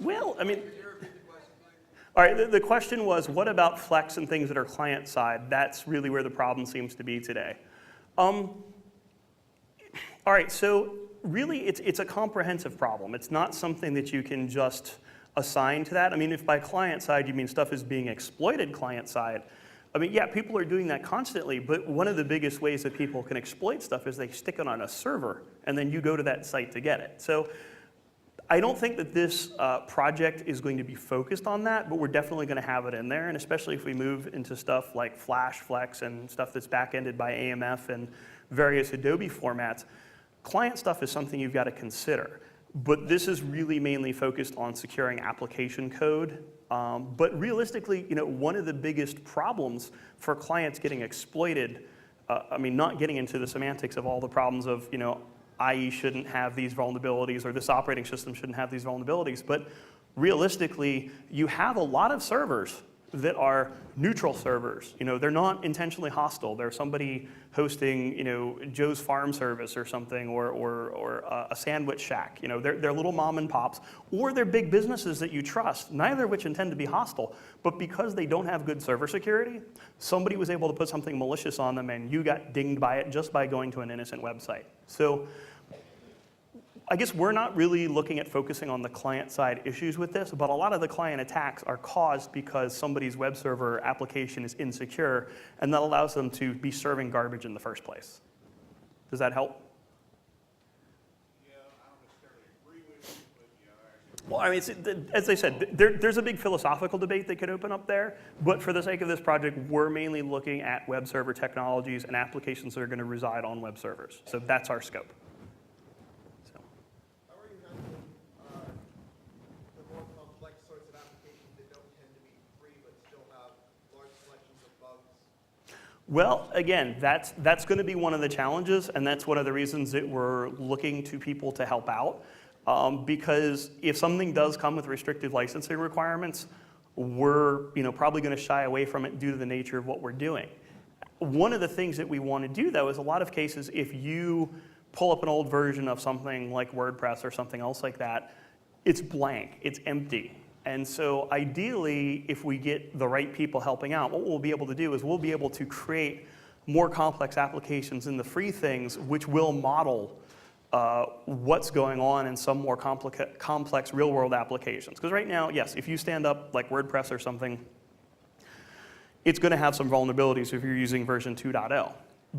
Well, I mean, all right, the question was, what about Flex and things that are client-side? That's really where the problem seems to be today. All right, so really it's a comprehensive problem. It's not something that you can just assign to that. I mean, if by client-side you mean stuff is being exploited client-side, I mean, yeah, people are doing that constantly, but one of the biggest ways that people can exploit stuff is they stick it on a server, and then you go to that site to get it. So I don't think that this project is going to be focused on that, but we're definitely going to have it in there, and especially if we move into stuff like Flash, Flex, and stuff that's back-ended by AMF and various Adobe formats. Client stuff is something you've got to consider, but this is really mainly focused on securing application code. But realistically, one of the biggest problems for clients getting exploited, I mean, not getting into the semantics of all the problems of, IE shouldn't have these vulnerabilities, or this operating system shouldn't have these vulnerabilities, but realistically, you have a lot of servers that are neutral servers. They're not intentionally hostile. They're somebody hosting, Joe's Farm Service or something, or a sandwich shack. They're little mom and pops, or they're big businesses that you trust, neither of which intend to be hostile. But because they don't have good server security, somebody was able to put something malicious on them, and you got dinged by it just by going to an innocent website. So I guess we're not really looking at focusing on the client-side issues with this, but a lot of the client attacks are caused because somebody's web server application is insecure, and that allows them to be serving garbage in the first place. Does that help? Yeah, I don't necessarily agree with you, but yeah. Well, I mean, as I said, there's a big philosophical debate that could open up there, but for the sake of this project, we're mainly looking at web server technologies and applications that are going to reside on web servers. So that's our scope. Well, again, that's going to be one of the challenges, and that's one of the reasons that we're looking to people to help out. Because if something does come with restrictive licensing requirements, we're probably going to shy away from it due to the nature of what we're doing. One of the things that we want to do, though, is a lot of cases, if you pull up an old version of something like WordPress or something else like that, it's blank, it's empty. And so ideally, if we get the right people helping out, what we'll be able to do is we'll be able to create more complex applications in the free things, which will model what's going on in some more complex real-world applications. Because right now, yes, if you stand up like WordPress or something, it's going to have some vulnerabilities if you're using version 2.0.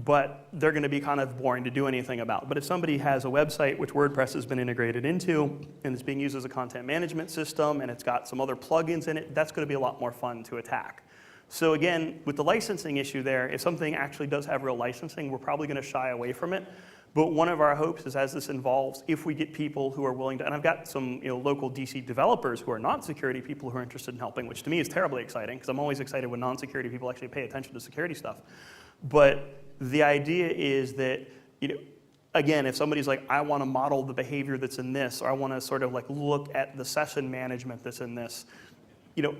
But they're going to be kind of boring to do anything about. But if somebody has a website which WordPress has been integrated into, and it's being used as a content management system, and it's got some other plugins in it, that's going to be a lot more fun to attack. So again, with the licensing issue there, if something actually does have real licensing, we're probably going to shy away from it. But one of our hopes is, as this evolves, if we get people who are willing to, and I've got some local DC developers who are not security people who are interested in helping, which to me is terribly exciting, because I'm always excited when non-security people actually pay attention to security stuff. But the idea is that, again, if somebody's like, I want to model the behavior that's in this, or I want to sort of like look at the session management that's in this,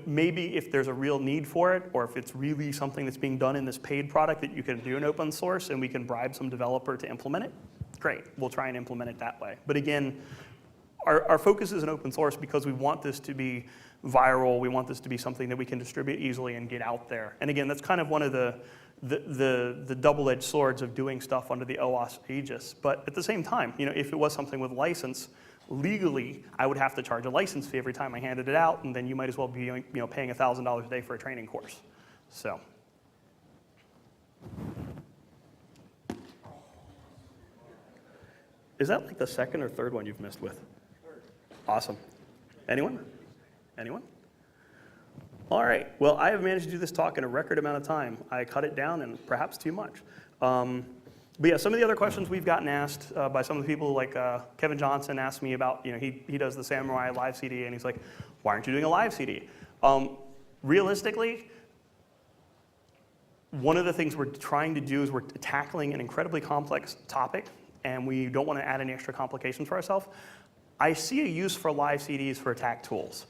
maybe if there's a real need for it, or if it's really something that's being done in this paid product that you can do in open source and we can bribe some developer to implement it, great, we'll try and implement it that way. But again, our focus is in open source because we want this to be viral, we want this to be something that we can distribute easily and get out there. And again, that's kind of one of the double-edged swords of doing stuff under the OWASP aegis. But at the same time, if it was something with license, legally, I would have to charge a license fee every time I handed it out, and then you might as well be paying $1,000 a day for a training course. So. Is that like the second or third one you've missed with? Third. Awesome. Anyone? Anyone? All right, well, I have managed to do this talk in a record amount of time. I cut it down and perhaps too much. But yeah, some of the other questions we've gotten asked by some of the people, like Kevin Johnson asked me about, he does the Samurai live CD, and he's like, why aren't you doing a live CD? Realistically, one of the things we're trying to do is we're tackling an incredibly complex topic, and we don't want to add any extra complications for ourselves. I see a use for live CDs for attack tools,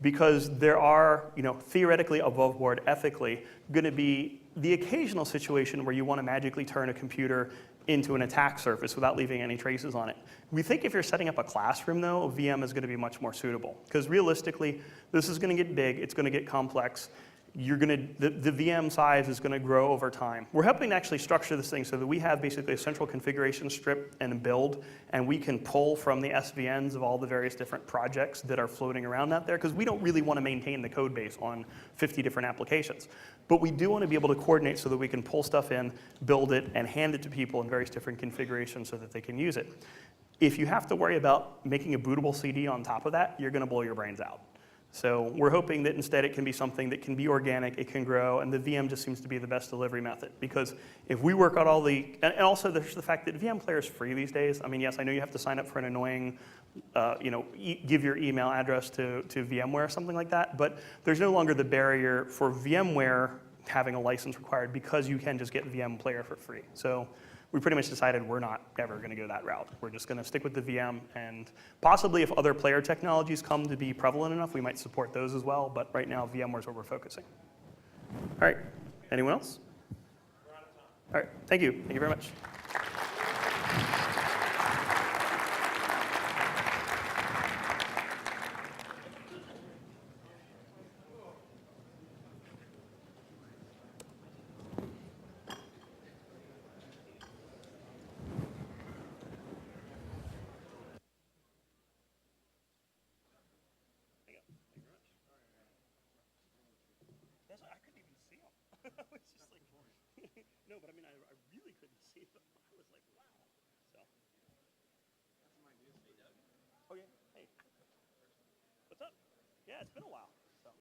because there are, theoretically, above board, ethically, going to be the occasional situation where you want to magically turn a computer into an attack surface without leaving any traces on it. We think if you're setting up a classroom, though, a VM is going to be much more suitable. Because realistically, this is going to get big, it's going to get complex. The VM size is going to grow over time. We're helping to actually structure this thing so that we have basically a central configuration strip and a build, and we can pull from the SVNs of all the various different projects that are floating around out there, because we don't really want to maintain the code base on 50 different applications. But we do want to be able to coordinate so that we can pull stuff in, build it, and hand it to people in various different configurations so that they can use it. If you have to worry about making a bootable CD on top of that, you're going to blow your brains out. So we're hoping that instead it can be something that can be organic, it can grow, and the VM just seems to be the best delivery method. Because if we work out all the, and also there's the fact that VM Player is free these days. I mean, yes, I know you have to sign up for an annoying, give your email address to VMware or something like that, but there's no longer the barrier for VMware having a license required because you can just get VM Player for free. So we pretty much decided we're not ever going to go that route. We're just going to stick with the VM, and possibly if other player technologies come to be prevalent enough, we might support those as well, but right now VMware is where we're focusing. All right, anyone else? We're out of time. All right, thank you. Thank you very much. I couldn't even see them. I was just like, no, but I mean, I really couldn't see them. I was like, wow. So. Oh yeah. Hey. What's up? Yeah, it's been a while.